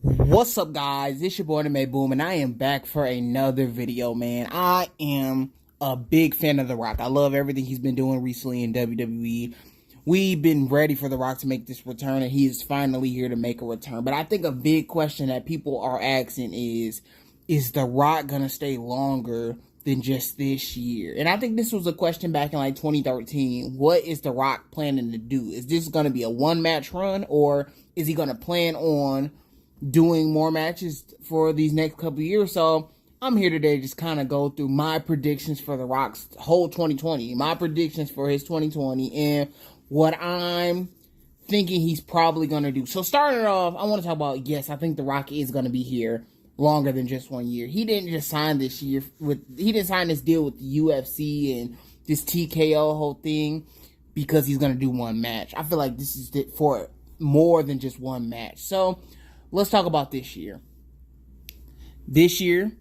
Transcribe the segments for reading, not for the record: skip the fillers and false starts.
What's up, guys? It's your boy May Boom, and I am back for another video, man. I am a big fan of The Rock. I love everything he's been doing recently in WWE. We've been ready for The Rock to make this return, and he is finally here to make a return. But I think a big question that people are asking is The Rock going to stay longer than just this year? And I think this was a question back in like 2013. What is The Rock planning to do? Is this going to be a one-match run, or is he going to plan on doing more matches for these next couple of years? So I'm here today to just kind of go through my predictions for The Rock's whole 2020, my predictions for his 2020, and what I'm thinking he's probably going to do. So starting off, I want to talk about, yes, I think The Rock is going to be here longer than just 1 year. He didn't just sign this year he didn't sign this deal with the UFC and this TKO whole thing because he's going to do one match. I feel like this is for more than just one match. So let's talk about this year. This year,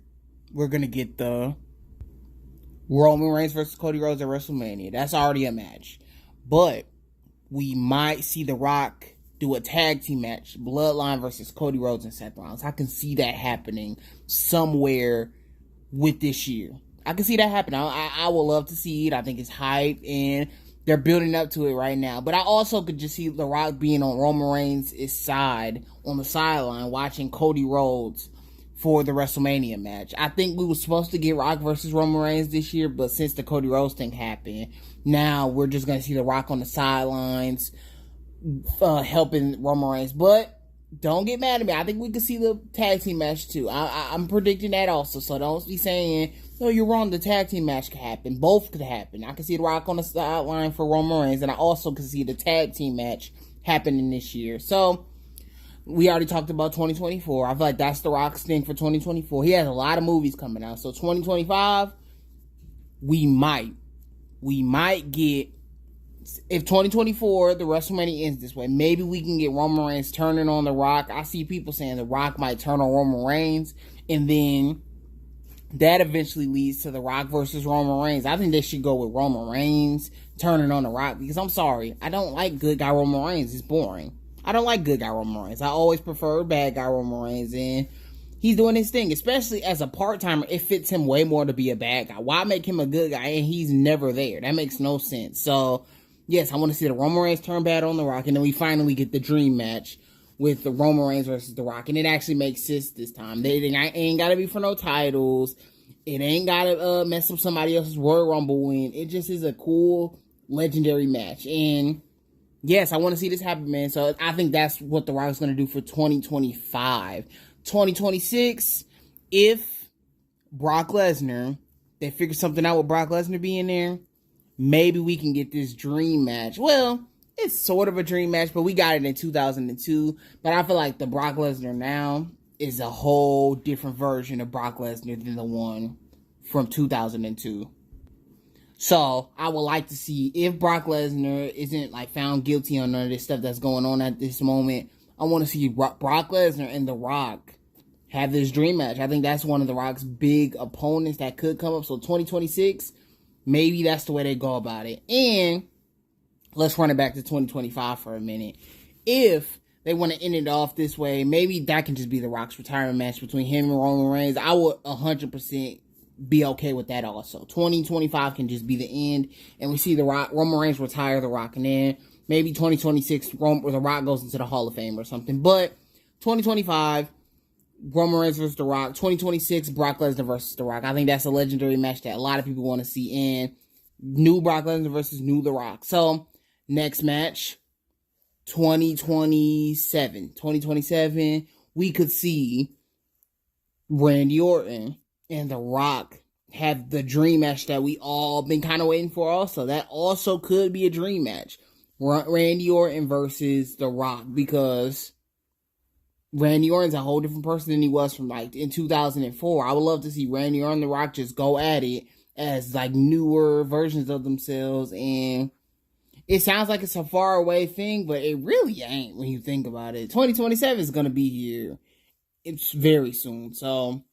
we're going to get the Roman Reigns versus Cody Rhodes at WrestleMania. That's already a match. But we might see The Rock do a tag team match, Bloodline versus Cody Rhodes and Seth Rollins. I can see that happening somewhere with this year. I can see that happening. I would love to see it. I think it's hype, and they're building up to it right now. But I also could just see The Rock being on Roman Reigns' side, on the sideline, watching Cody Rhodes for the WrestleMania match. I think we were supposed to get Rock versus Roman Reigns this year, but since the Cody Rhodes thing happened, now we're just going to see The Rock on the sidelines helping Roman Reigns. But don't get mad at me. I think we could see the tag team match too. I'm predicting that also, so don't be saying, no, you're wrong, the tag team match could happen. Both could happen. I can see The Rock on the sideline for Roman Reigns, and I also can see the tag team match happening this year. So we already talked about 2024. I feel like that's The Rock's thing for 2024. He has a lot of movies coming out. So 2025, we might get, if 2024, the WrestleMania ends this way, maybe we can get Roman Reigns turning on The Rock. I see people saying The Rock might turn on Roman Reigns, and then that eventually leads to The Rock versus Roman Reigns. I think they should go with Roman Reigns turning on The Rock, because I'm sorry, I don't like good guy Roman Reigns. It's boring. I don't like good guy Roman Reigns. I always prefer bad guy Roman Reigns, and he's doing his thing, especially as a part-timer. It fits him way more to be a bad guy. Why make him a good guy and he's never there? That makes no sense. So yes, I want to see the Roman Reigns turn bad on The Rock, and then we finally get the dream match with the Roman Reigns versus The Rock, and it actually makes sense this time. They ain't got to be for no titles. It ain't got to mess up somebody else's Royal Rumble win. It just is a cool, legendary match, and yes, I want to see this happen, man. So I think that's what The Rock's going to do for 2025. 2026, if Brock Lesnar, they figure something out with Brock Lesnar being there, maybe we can get this dream match. Well, it's sort of a dream match, but we got it in 2002. But I feel like the Brock Lesnar now is a whole different version of Brock Lesnar than the one from 2002. So I would like to see, if Brock Lesnar isn't like found guilty on none of this stuff that's going on at this moment, I want to see Brock Lesnar and The Rock have this dream match. I think that's one of The Rock's big opponents that could come up. So 2026, maybe that's the way they go about it. And let's run it back to 2025 for a minute. If they want to end it off this way, maybe that can just be The Rock's retirement match between him and Roman Reigns. I would 100% be okay with that also. 2025 can just be the end, and we see Roman Reigns retire The Rock, and then maybe 2026 The Rock goes into the Hall of Fame or something. But 2025, Roman Reigns versus The Rock. 2026, Brock Lesnar versus The Rock. I think that's a legendary match that a lot of people want to see, and new Brock Lesnar versus new The Rock. So next match, 2027. 2027, we could see Randy Orton and The Rock have the dream match that we all been kind of waiting for also. That also could be a dream match. Randy Orton versus The Rock, because Randy Orton's a whole different person than he was from like in 2004. I would love to see Randy Orton and The Rock just go at it as like newer versions of themselves, and it sounds like it's a far away thing, but it really ain't when you think about it. 2027 is going to be here. It's very soon. So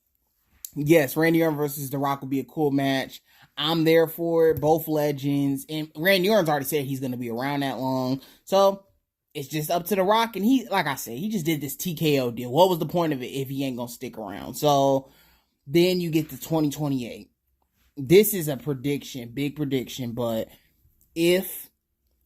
yes, Randy Orton versus The Rock will be a cool match. I'm there for it. Both legends. And Randy Orton's already said he's going to be around that long. So it's just up to The Rock. And he, like I said, he just did this TKO deal. What was the point of it if he ain't gonna stick around? So then you get to 2028. This is a prediction, big prediction, but if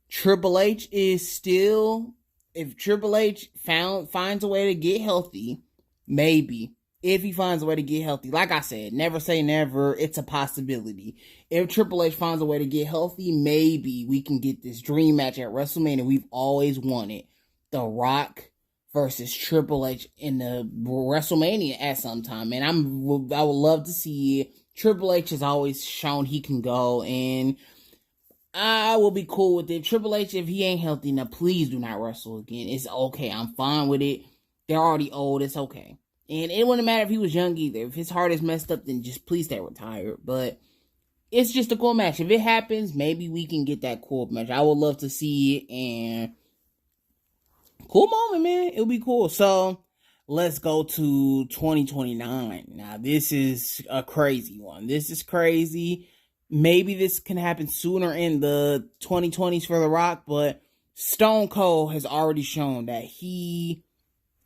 Triple H is still, if Triple H finds a way to get healthy, maybe. If he finds a way to get healthy, like I said, never say never. It's a possibility. If Triple H finds a way to get healthy, maybe we can get this dream match at WrestleMania we've always wanted. The Rock versus Triple H in the WrestleMania at some time. Man, I would love to see it. Triple H has always shown he can go, and I will be cool with it. Triple H, if he ain't healthy, now please do not wrestle again. It's okay. I'm fine with it. They're already old. It's okay. And it wouldn't matter if he was young either. If his heart is messed up, then just please stay retired. But it's just a cool match. If it happens, maybe we can get that cool match. I would love to see it. And cool moment, man. It'll be cool. So let's go to 2029. Now, this is a crazy one. This is crazy. Maybe this can happen sooner in the 2020s for The Rock. But Stone Cold has already shown that he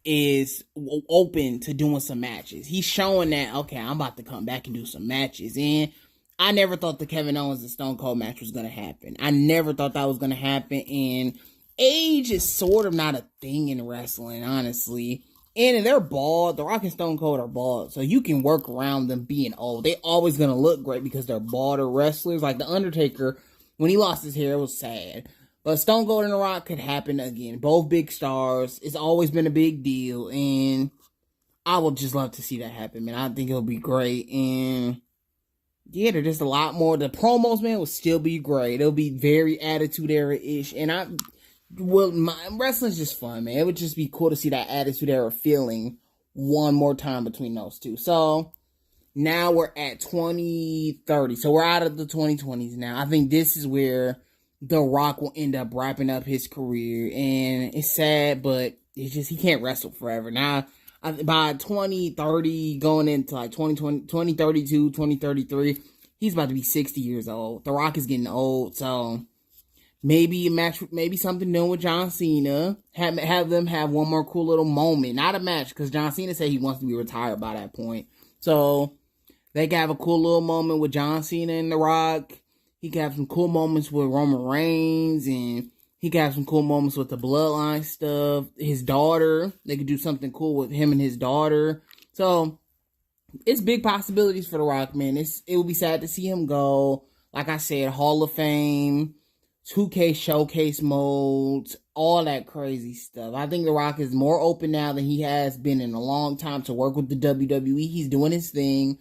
is open to doing some matches. He's showing that, okay, I'm about to come back and do some matches. And I never thought the Kevin Owens and Stone Cold match was going to happen. I never thought that was going to happen. And age is sort of not a thing in wrestling, honestly. And they're bald. The Rock and Stone Cold are bald. So you can work around them being old. They always going to look great because they're balder wrestlers. Like The Undertaker, when he lost his hair, it was sad. But Stone Cold and The Rock could happen again. Both big stars. It's always been a big deal. And I would just love to see that happen, man. I think it'll be great. And yeah, there's just a lot more. The promos, man, will still be great. It'll be very Attitude Era-ish. And wrestling's just fun, man. It would just be cool to see that Attitude Era feeling one more time between those two. So now we're at 2030. So we're out of the 2020s now. I think this is where The Rock will end up wrapping up his career, and it's sad, but it's just he can't wrestle forever. Now, by 2030, going into like 2020, 2032, 2033, he's about to be 60 years old. The Rock is getting old, so maybe a match, maybe something new with John Cena. Have them have one more cool little moment. Not a match, because John Cena said he wants to be retired by that point. So they can have a cool little moment with John Cena and The Rock. He can have some cool moments with Roman Reigns, and he can have some cool moments with the Bloodline stuff. His daughter, they could do something cool with him and his daughter. So it's big possibilities for The Rock, man. It would be sad to see him go. Like I said, Hall of Fame, 2K showcase modes, all that crazy stuff. I think The Rock is more open now than he has been in a long time to work with the WWE. He's doing his thing.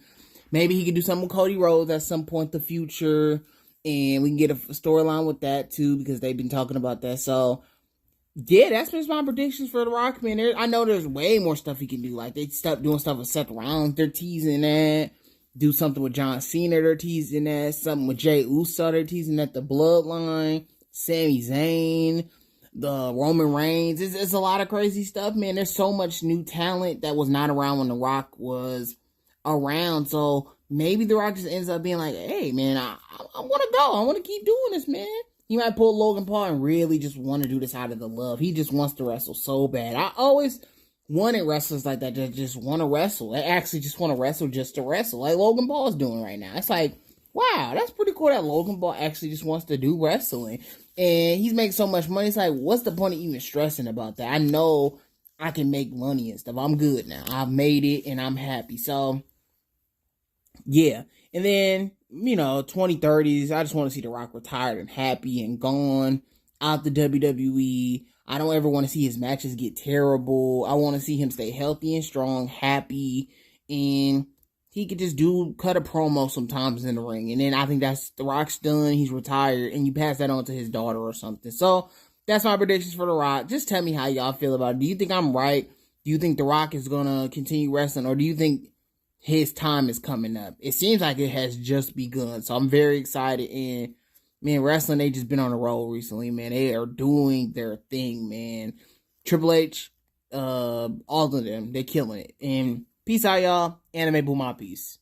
Maybe he could do something with Cody Rhodes at some point in the future. And we can get a storyline with that, too, because they've been talking about that. So, yeah, that's just my predictions for The Rock, man. I know there's way more stuff he can do. Like, they stopped doing stuff with Seth Rollins. They're teasing that. Do something with John Cena. They're teasing that. Something with Jey Uso. They're teasing that. The Bloodline. Sami Zayn. The Roman Reigns. It's a lot of crazy stuff, man. There's so much new talent that was not around when The Rock was around. So maybe The Rock just ends up being like, hey, man, I want to go. I want to keep doing this, man. He might pull Logan Paul and really just want to do this out of the love. He just wants to wrestle so bad. I always wanted wrestlers like that just want to wrestle. They actually just want to wrestle just to wrestle, like Logan Paul is doing right now. It's like, wow, that's pretty cool that Logan Paul actually just wants to do wrestling. And he's making so much money. It's like, what's the point of even stressing about that? I know I can make money and stuff. I'm good now. I've made it and I'm happy. So, yeah. And then, 2030s, I just want to see The Rock retired and happy and gone out the WWE. I don't ever want to see his matches get terrible. I want to see him stay healthy and strong, happy, and he could just cut a promo sometimes in the ring. And then I think that's The Rock's done. He's retired, and you pass that on to his daughter or something. So that's my predictions for The Rock. Just tell me how y'all feel about it. Do you think I'm right? Do you think The Rock is going to continue wrestling, or do you think his time is coming up? It seems like it has just begun. So I'm very excited. And man, wrestling, they just been on a roll recently, man. They are doing their thing, man. Triple H, all of them, they're killing it. And peace out, y'all. Anime Boom, my peace.